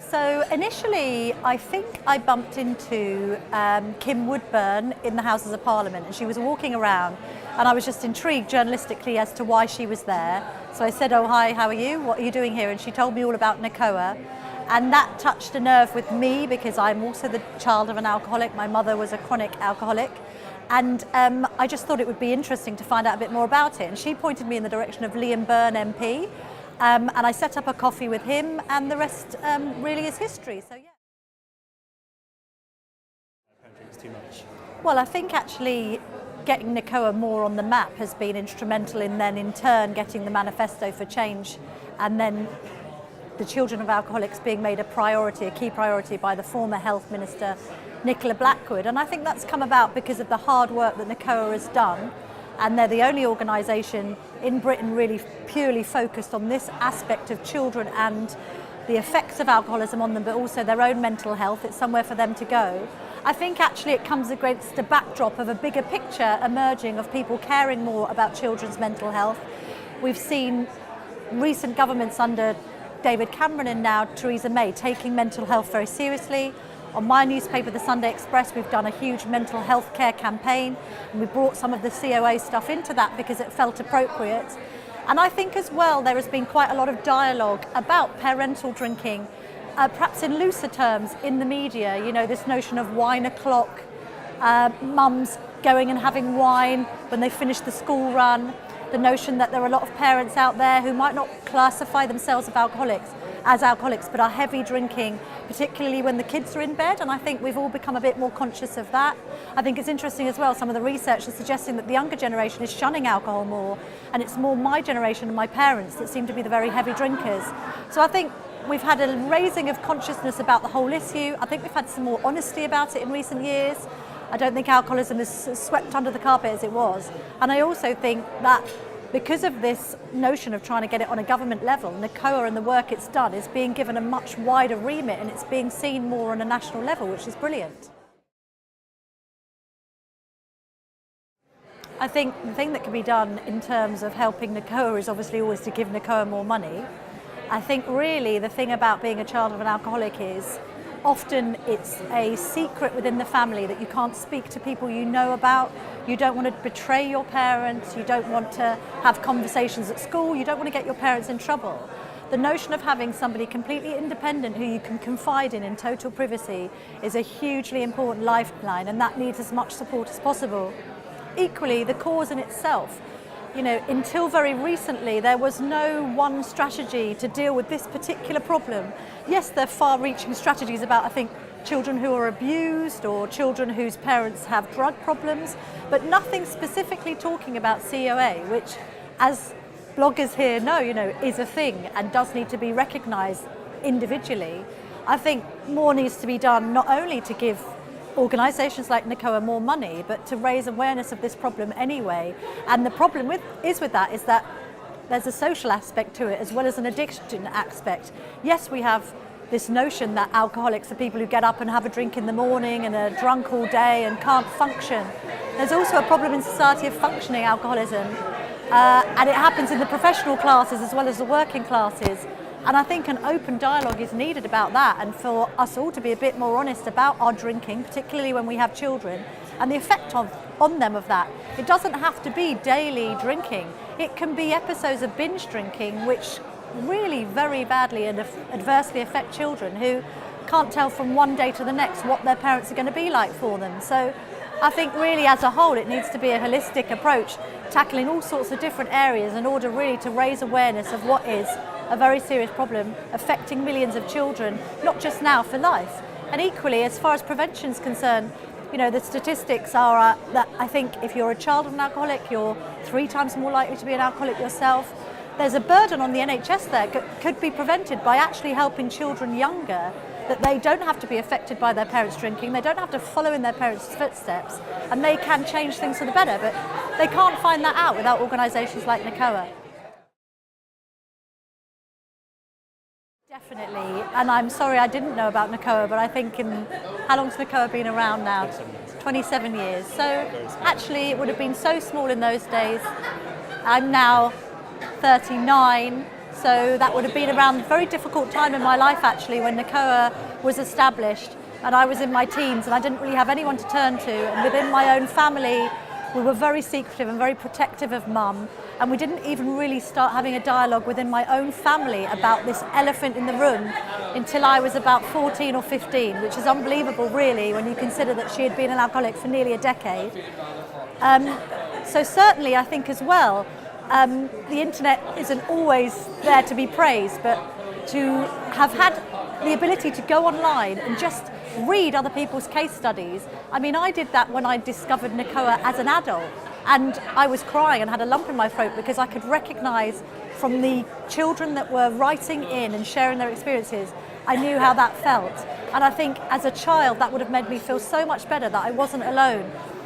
So initially, I think I bumped into Kim Woodburn in the Houses of Parliament, and she was walking around, and I was just intrigued journalistically as to why she was there. So I said, "Oh, hi, how are you? What are you doing here?" And she told me all about Nacoa, and that touched a nerve with me because I'm also the child of an alcoholic. My mother was a chronic alcoholic, and I just thought it would be interesting to find out a bit more about it. And she pointed me in the direction of Liam Byrne MP. And I set up a coffee with him, and the rest really is history. So yeah. It's too much. Well, I think actually getting Nacoa more on the map has been instrumental in then in turn getting the manifesto for change, and then the children of alcoholics being made a priority, a key priority by the former Health Minister Nicola Blackwood. And I think that's come about because of the hard work that Nacoa has done. And they're the only organisation in Britain really purely focused on this aspect of children and the effects of alcoholism on them, but also their own mental health. It's somewhere for them to go. I think actually it comes against a backdrop of a bigger picture emerging of people caring more about children's mental health. We've seen recent governments under David Cameron and now Theresa May taking mental health very seriously. On my newspaper, the Sunday Express, we've done a huge mental health care campaign, and we brought some of the COA stuff into that because it felt appropriate. And I think as well there has been quite a lot of dialogue about parental drinking, perhaps in looser terms in the media. You know, this notion of wine o'clock, mums going and having wine when they finish the school run, the notion that there are a lot of parents out there who might not classify themselves as alcoholics, but are heavy drinking, particularly when the kids are in bed, and I think we've all become a bit more conscious of that. I think it's interesting as well, some of the research is suggesting that the younger generation is shunning alcohol more, and it's more my generation and my parents that seem to be the very heavy drinkers. So I think we've had a raising of consciousness about the whole issue. I think we've had some more honesty about it in recent years. I don't think alcoholism is swept under the carpet as it was. And I also think that because of this notion of trying to get it on a government level, Nacoa and the work it's done is being given a much wider remit, and it's being seen more on a national level, which is brilliant. I think the thing that can be done in terms of helping Nacoa is obviously always to give Nacoa more money. I think really the thing about being a child of an alcoholic is often it's a secret within the family that you can't speak to people you know about. You don't want to betray your parents, you don't want to have conversations at school, you don't want to get your parents in trouble. The notion of having somebody completely independent who you can confide in total privacy is a hugely important lifeline, and that needs as much support as possible. Equally, the cause in itself. You know, until very recently, there was no one strategy to deal with this particular problem. Yes, there are far-reaching strategies about, I think, children who are abused or children whose parents have drug problems, but nothing specifically talking about COA, which, as bloggers here know, is a thing and does need to be recognised individually. I think more needs to be done not only to give organisations like Nacoa more money, but to raise awareness of this problem anyway. And the problem with that is that there's a social aspect to it as well as an addiction aspect. Yes, we have this notion that alcoholics are people who get up and have a drink in the morning and are drunk all day and can't function. There's also a problem in society of functioning alcoholism, and it happens in the professional classes as well as the working classes. And I think an open dialogue is needed about that, and for us all to be a bit more honest about our drinking, particularly when we have children, and the effect on them of that. It doesn't have to be daily drinking. It can be episodes of binge drinking, which really very badly and adversely affect children who can't tell from one day to the next what their parents are going to be like for them. So I think really as a whole it needs to be a holistic approach, tackling all sorts of different areas in order really to raise awareness of what is a very serious problem affecting millions of children, not just now, for life. And equally, as far as prevention is concerned, the statistics are that I think if you're a child of an alcoholic, you're 3 times more likely to be an alcoholic yourself. There's a burden on the NHS there that could be prevented by actually helping children younger, that they don't have to be affected by their parents drinking, they don't have to follow in their parents' footsteps, and they can change things for the better. But they can't find that out without organisations like Nacoa. Definitely, and I'm sorry I didn't know about Nacoa, but I think how long's Nacoa been around now? 27 years. So actually it would have been so small in those days. I'm now 39, So that would have been around a very difficult time in my life actually, when Nacoa was established and I was in my teens and I didn't really have anyone to turn to, and within my own family we were very secretive and very protective of mum, and we didn't even really start having a dialogue within my own family about this elephant in the room until I was about 14 or 15, which is unbelievable really when you consider that she had been an alcoholic for nearly a decade. So certainly I think as well, the internet isn't always there to be praised, but to have had the ability to go online and just read other people's case studies. I mean, I did that when I discovered Nacoa as an adult, and I was crying and had a lump in my throat because I could recognise from the children that were writing in and sharing their experiences, I knew how that felt. And I think as a child that would have made me feel so much better that I wasn't alone.